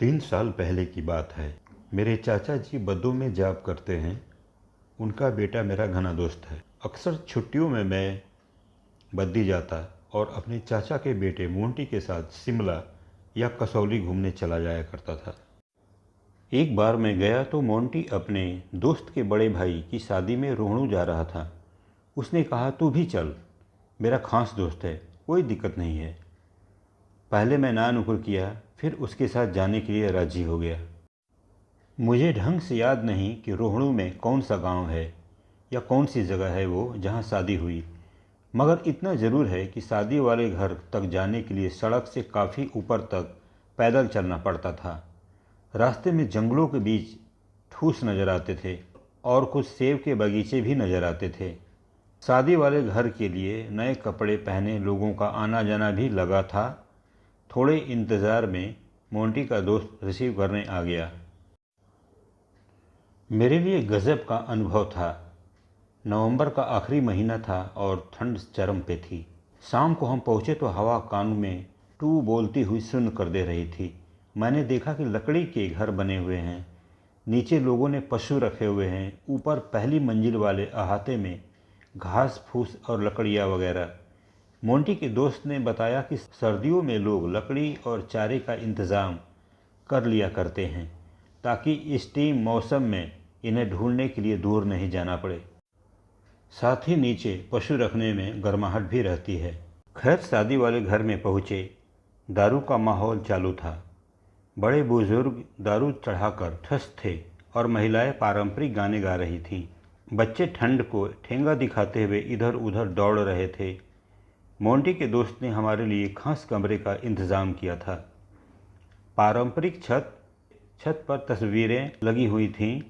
3 साल पहले की बात है। मेरे चाचा जी बद्दू में जॉब करते हैं। उनका बेटा मेरा घना दोस्त है। अक्सर छुट्टियों में मैं बद्दी जाता और अपने चाचा के बेटे मोंटी के साथ शिमला या कसौली घूमने चला जाया करता था। एक बार मैं गया तो मोंटी अपने दोस्त के बड़े भाई की शादी में रोहणू जा रहा था। उसने कहा, तू भी चल, मेरा खास दोस्त है, कोई दिक्कत नहीं है। पहले मैं ना नुकुर किया, फिर उसके साथ जाने के लिए राजी हो गया। मुझे ढंग से याद नहीं कि रोहणू में कौन सा गांव है या कौन सी जगह है वो जहां शादी हुई, मगर इतना ज़रूर है कि शादी वाले घर तक जाने के लिए सड़क से काफ़ी ऊपर तक पैदल चलना पड़ता था। रास्ते में जंगलों के बीच ठूस नज़र आते थे और कुछ सेब के बगीचे भी नज़र आते थे। शादी वाले घर के लिए नए कपड़े पहने लोगों का आना जाना भी लगा था। थोड़े इंतज़ार में मोंटी का दोस्त रिसीव करने आ गया। मेरे लिए गज़ब का अनुभव था। नवंबर का आखिरी महीना था और ठंड चरम पे थी। शाम को हम पहुँचे तो हवा कान में टू बोलती हुई सुन्न कर दे रही थी। मैंने देखा कि लकड़ी के घर बने हुए हैं, नीचे लोगों ने पशु रखे हुए हैं, ऊपर पहली मंजिल वाले अहाते में घास फूस और लकड़ियाँ वगैरह। मोंटी के दोस्त ने बताया कि सर्दियों में लोग लकड़ी और चारे का इंतज़ाम कर लिया करते हैं ताकि इस टीम मौसम में इन्हें ढूंढने के लिए दूर नहीं जाना पड़े। साथ ही नीचे पशु रखने में गर्माहट भी रहती है। खैर, शादी वाले घर में पहुँचे, दारू का माहौल चालू था। बड़े बुजुर्ग दारू चढ़ाकर ठस थे और महिलाएं पारंपरिक गाने गा रही थीं। बच्चे ठंड को ठेंगा दिखाते हुए इधर उधर दौड़ रहे थे। मोंटी के दोस्त ने हमारे लिए खास कमरे का इंतज़ाम किया था। पारंपरिक छत पर तस्वीरें लगी हुई थीं।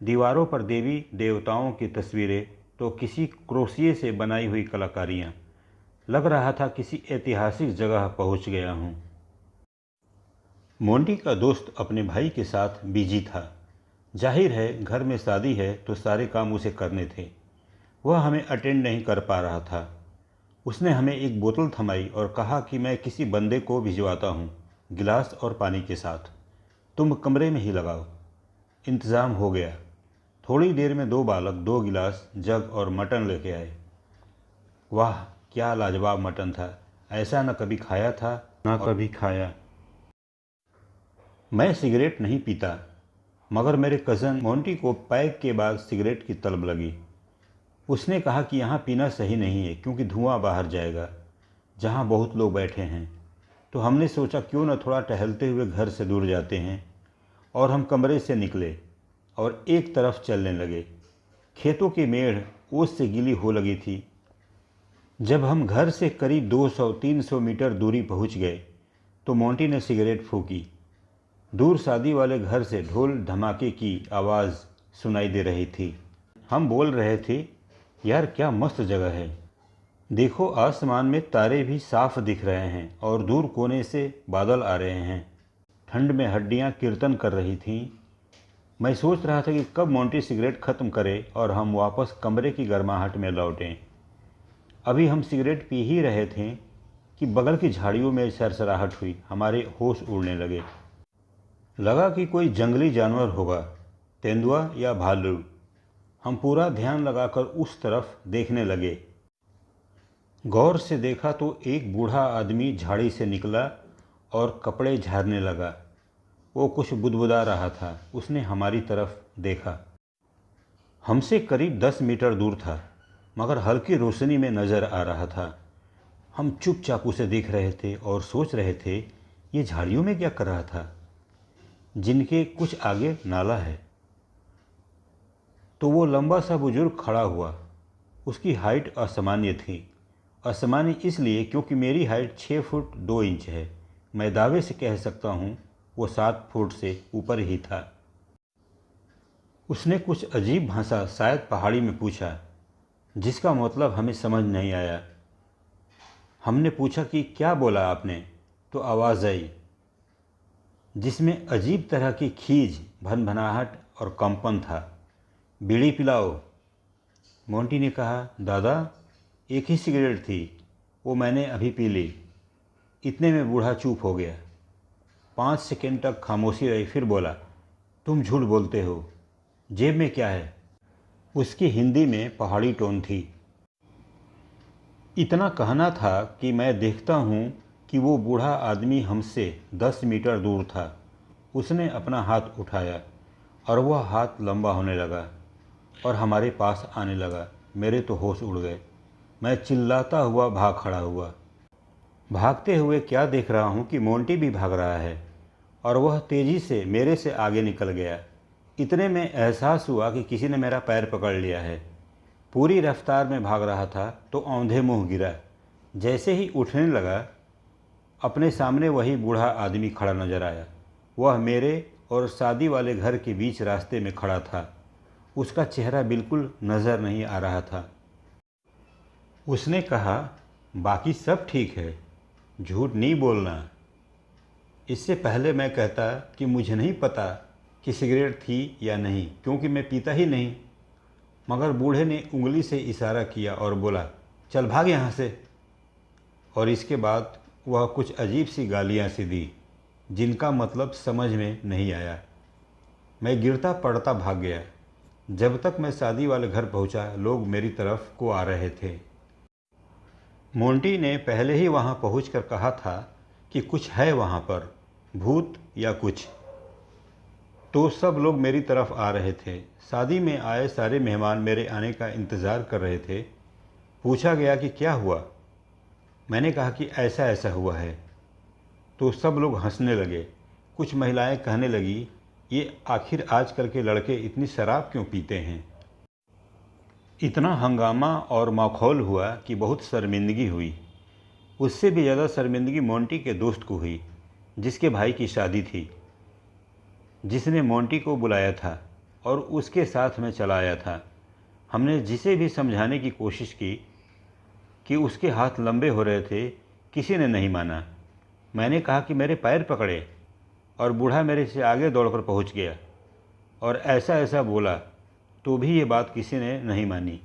दीवारों पर देवी देवताओं की तस्वीरें तो किसी क्रोशिए से बनाई हुई कलाकारियाँ। लग रहा था किसी ऐतिहासिक जगह पहुंच गया हूं। मोंटी का दोस्त अपने भाई के साथ बिजी था। जाहिर है, घर में शादी है तो सारे काम उसे करने थे। वह हमें अटेंड नहीं कर पा रहा था। उसने हमें एक बोतल थमाई और कहा कि मैं किसी बंदे को भिजवाता हूँ, गिलास और पानी के साथ। तुम कमरे में ही लगाओ। इंतज़ाम हो गया। थोड़ी देर में 2 बालक 2 गिलास, जग और मटन लेके आए। वाह, क्या लाजवाब मटन था! ऐसा न कभी खाया था न कभी खाया। मैं सिगरेट नहीं पीता, मगर मेरे कज़न मोंटी को पैग के बाद सिगरेट की तलब लगी। उसने कहा कि यहाँ पीना सही नहीं है क्योंकि धुआं बाहर जाएगा, जहाँ बहुत लोग बैठे हैं। तो हमने सोचा क्यों न थोड़ा टहलते हुए घर से दूर जाते हैं, और हम कमरे से निकले और एक तरफ चलने लगे। खेतों की मेड़ ओस से गीली हो लगी थी। जब हम घर से करीब 200-300 मीटर दूरी पहुँच गए तो मोंटी ने सिगरेट फूंकी। दूर शादी वाले घर से ढोल धमाके की आवाज़ सुनाई दे रही थी। हम बोल रहे थे, यार क्या मस्त जगह है। देखो, आसमान में तारे भी साफ दिख रहे हैं और दूर कोने से बादल आ रहे हैं। ठंड में हड्डियां कीर्तन कर रही थीं। मैं सोच रहा था कि कब मोंटी सिगरेट ख़त्म करे और हम वापस कमरे की गर्माहट में लौटें। अभी हम सिगरेट पी ही रहे थे कि बगल की झाड़ियों में सरसराहट हुई। हमारे होश उड़ने लगे। लगा कि कोई जंगली जानवर होगा, तेंदुआ या भालू। हम पूरा ध्यान लगाकर उस तरफ देखने लगे। गौर से देखा तो एक बूढ़ा आदमी झाड़ी से निकला और कपड़े झाड़ने लगा। वो कुछ बुदबुदा रहा था। उसने हमारी तरफ देखा। हमसे करीब 10 मीटर दूर था, मगर हल्की रोशनी में नज़र आ रहा था। हम चुपचाप उसे देख रहे थे और सोच रहे थे, ये झाड़ियों में क्या कर रहा था। जिनके कुछ आगे नाला है। तो वो लंबा सा बुजुर्ग खड़ा हुआ। उसकी हाइट असामान्य थी। असामान्य इसलिए क्योंकि मेरी हाइट 6 फुट 2 इंच है। मैं दावे से कह सकता हूँ वो 7 फुट से ऊपर ही था। उसने कुछ अजीब भाषा, शायद पहाड़ी में पूछा, जिसका मतलब हमें समझ नहीं आया। हमने पूछा कि क्या बोला आपने, तो आवाज़ आई जिसमें अजीब तरह की खीज, भनभनाहट और कंपन था। बीड़ी पिलाओ। मोंटी ने कहा, दादा एक ही सिगरेट थी, वो मैंने अभी पी ली। इतने में बूढ़ा चुप हो गया। 5 सेकंड तक खामोशी रही, फिर बोला, तुम झूठ बोलते हो, जेब में क्या है? उसकी हिंदी में पहाड़ी टोन थी। इतना कहना था कि मैं देखता हूँ कि वो बूढ़ा आदमी हमसे 10 मीटर दूर था। उसने अपना हाथ उठाया और वह हाथ लंबा होने लगा और हमारे पास आने लगा। मेरे तो होश उड़ गए। मैं चिल्लाता हुआ भाग खड़ा हुआ। भागते हुए क्या देख रहा हूँ कि मोंटी भी भाग रहा है और वह तेज़ी से मेरे से आगे निकल गया। इतने में एहसास हुआ कि किसी ने मेरा पैर पकड़ लिया है। पूरी रफ्तार में भाग रहा था तो औंधे मुँह गिरा। जैसे ही उठने लगा, अपने सामने वही बूढ़ा आदमी खड़ा नजर आया। वह मेरे और शादी वाले घर के बीच रास्ते में खड़ा था। उसका चेहरा बिल्कुल नज़र नहीं आ रहा था। उसने कहा, बाकी सब ठीक है, झूठ नहीं बोलना। इससे पहले मैं कहता कि मुझे नहीं पता कि सिगरेट थी या नहीं, क्योंकि मैं पीता ही नहीं, मगर बूढ़े ने उंगली से इशारा किया और बोला, चल भाग यहाँ से। और इसके बाद वह कुछ अजीब सी गालियाँ सी दी, जिनका मतलब समझ में नहीं आया। मैं गिरता पड़ता भाग गया। जब तक मैं शादी वाले घर पहुँचा, लोग मेरी तरफ को आ रहे थे। मोंटी ने पहले ही वहाँ पहुँचकर कहा था कि कुछ है वहाँ पर, भूत या कुछ। तो सब लोग मेरी तरफ आ रहे थे। शादी में आए सारे मेहमान मेरे आने का इंतज़ार कर रहे थे। पूछा गया कि क्या हुआ। मैंने कहा कि ऐसा ऐसा हुआ है। तो सब लोग हंसने लगे। कुछ महिलाएं कहने लगी, ये आखिर आजकल के लड़के इतनी शराब क्यों पीते हैं। इतना हंगामा और माखौल हुआ कि बहुत शर्मिंदगी हुई। उससे भी ज़्यादा शर्मिंदगी मोंटी के दोस्त को हुई, जिसके भाई की शादी थी, जिसने मोंटी को बुलाया था और उसके साथ में चला आया था। हमने जिसे भी समझाने की कोशिश की कि उसके हाथ लंबे हो रहे थे, किसी ने नहीं माना। मैंने कहा कि मेरे पैर पकड़े और बूढ़ा मेरे से आगे दौड़कर पहुंच गया और ऐसा ऐसा बोला, तो भी ये बात किसी ने नहीं मानी।